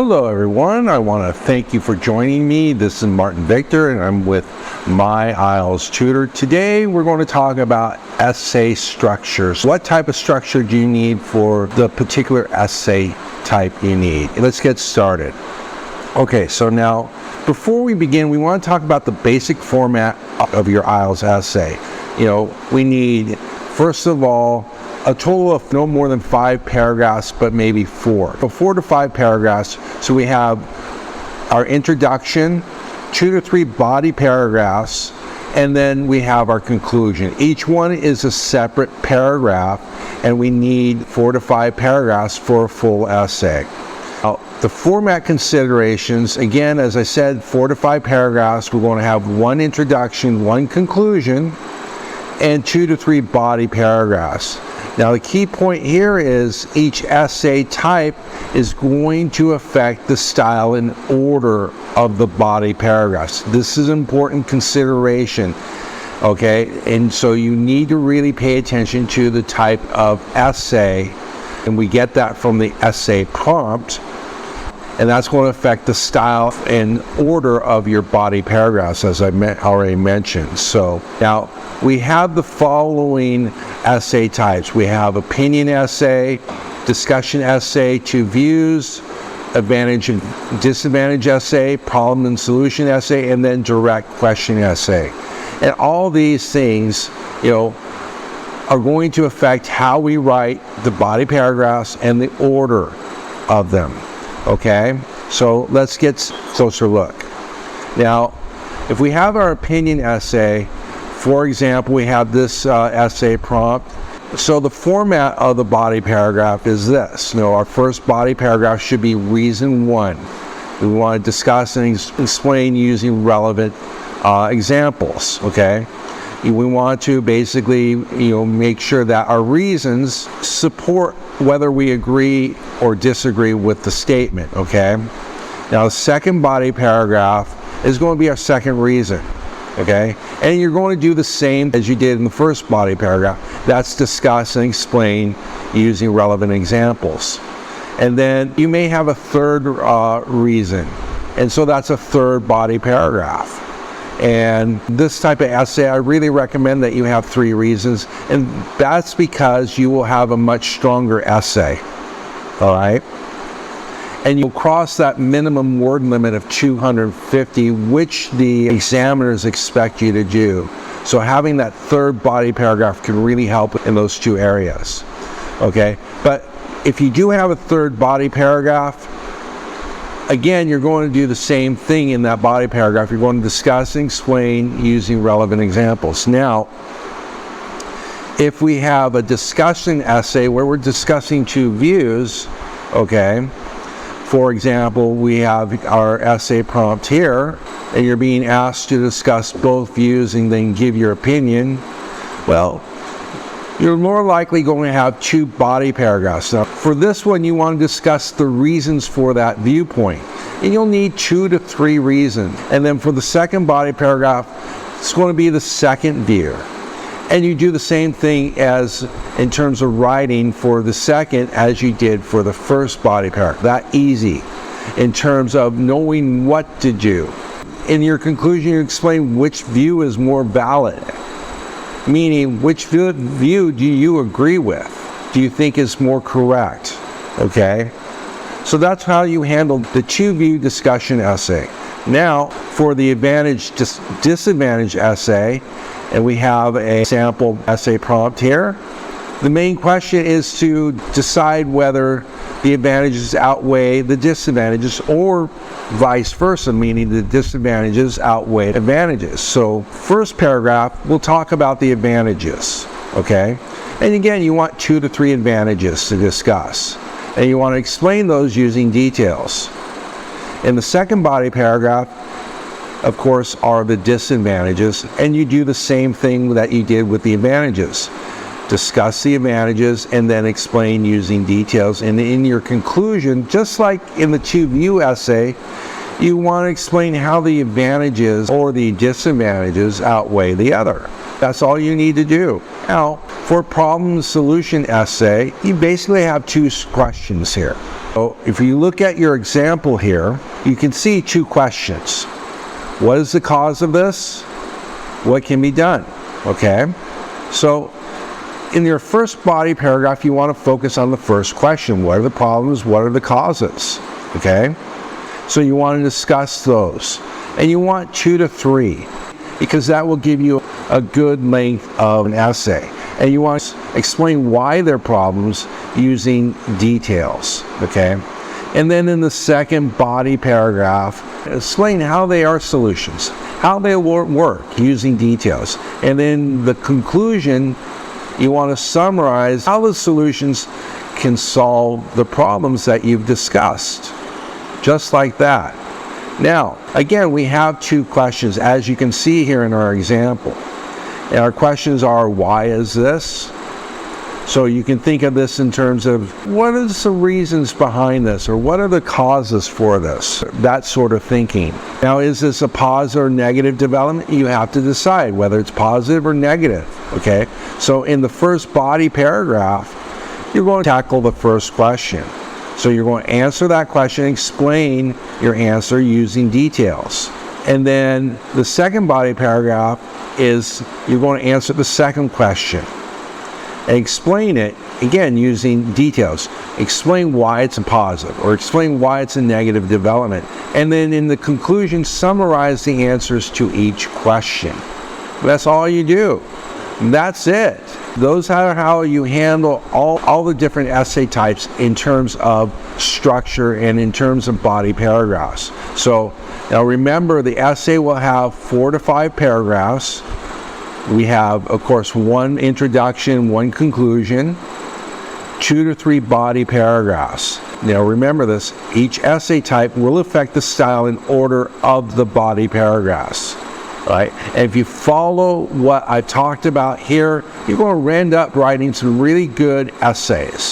Hello everyone, I want to thank you for joining me. This is Martin Victor and I'm with MyIeltsTutor. Today we're going to talk about essay structures. What type of structure do you need for the particular essay type you need? Let's get started. Okay, so now before we begin, we want to talk about the basic format of your IELTS essay. We need, first of all, a total of no more than 5 paragraphs, but maybe 4. So 4 to 5 paragraphs. So we have our introduction, 2 to 3 body paragraphs, and then we have our conclusion. Each one is a separate paragraph, and we need 4 to 5 paragraphs for a full essay. Now, the format considerations, again, as I said, 4 to 5 paragraphs. We're going to have 1 introduction, 1 conclusion, and 2 to 3 body paragraphs. Now the key point here is each essay type is going to affect the style and order of the body paragraphs. This is an important consideration, okay? And so you need to really pay attention to the type of essay, and we get that from the essay prompt, and that's going to affect the style and order of your body paragraphs, as I already mentioned. So now we have the following essay types. We have opinion essay, discussion essay, 2 views, advantage and disadvantage essay, problem and solution essay, and then direct question essay. And all these things, are going to affect how we write the body paragraphs and the order of them. Okay, so let's get a closer look. Now, if we have our opinion essay, for example, we have this essay prompt. So the format of the body paragraph is this. Our first body paragraph should be reason 1. We want to discuss and explain using relevant examples, okay? We want to basically, make sure that our reasons support whether we agree or disagree with the statement, okay? Now, the second body paragraph is going to be our second reason, okay? And you're going to do the same as you did in the first body paragraph. That's discuss and explain using relevant examples. And then you may have a third reason, and so that's a third body paragraph. And this type of essay, I really recommend that you have 3 reasons, and that's because you will have a much stronger essay, all right? And you'll cross that minimum word limit of 250, which the examiners expect you to do. So having that third body paragraph can really help in those 2 areas, okay? But if you do have a third body paragraph, again, you're going to do the same thing in that body paragraph. You're going to discuss and explain using relevant examples. Now, if we have a discussion essay where we're discussing 2 views, okay, for example, we have our essay prompt here, and you're being asked to discuss both views and then give your opinion. Well, you're more likely going to have 2 body paragraphs. Now, for this one, you want to discuss the reasons for that viewpoint. And you'll need 2 to 3 reasons. And then for the second body paragraph, it's going to be the second view. And you do the same thing as in terms of writing for the second as you did for the first body paragraph. That easy in terms of knowing what to do. In your conclusion, you explain which view is more valid. Meaning, which view do you agree with? Do you think is more correct? Okay? So that's how you handle the 2-view discussion essay. Now, for the advantage disadvantage essay, and we have a sample essay prompt here. The main question is to decide whether the advantages outweigh the disadvantages or vice versa, meaning the disadvantages outweigh advantages. So first paragraph, we'll talk about the advantages, okay? And again, you want 2 to 3 advantages to discuss. And you want to explain those using details. In the second body paragraph, of course, are the disadvantages, and you do the same thing that you did with the advantages. Discuss the advantages and then explain using details. And in your conclusion, just like in the 2-view essay, you want to explain how the advantages or the disadvantages outweigh the other. That's all you need to do. Now, for problem solution essay, you basically have 2 questions here. So if you look at your example here, you can see two questions. What is the cause of this? What can be done? Okay, so in your first body paragraph, you want to focus on the first question. What are the problems? What are the causes? Okay, so you want to discuss those. And you want 2 to 3, because that will give you a good length of an essay. And you want to explain why they're problems using details. Okay, and then in the second body paragraph, explain how they are solutions, how they work using details. And then the conclusion, you want to summarize how the solutions can solve the problems that you've discussed. Just like that. Now, again, we have two questions, as you can see here in our example. And our questions are, why is this? So you can think of this in terms of, what are the reasons behind this? Or what are the causes for this? That sort of thinking. Now, is this a positive or negative development? You have to decide whether it's positive or negative. Okay? So in the first body paragraph, you're going to tackle the first question. So you're going to answer that question, explain your answer using details. And then the second body paragraph is you're going to answer the second question and explain it, again, using details. Explain why it's a positive or explain why it's a negative development. And then in the conclusion, summarize the answers to each question. That's all you do. That's it. Those are how you handle all the different essay types in terms of structure and in terms of body paragraphs. So now remember, the essay will have 4 to 5 paragraphs. We have, of course, 1 introduction, 1 conclusion, 2 to 3 body paragraphs. Now remember this, each essay type will affect the style and order of the body paragraphs. Right? And if you follow what I've talked about here, you're going to end up writing some really good essays.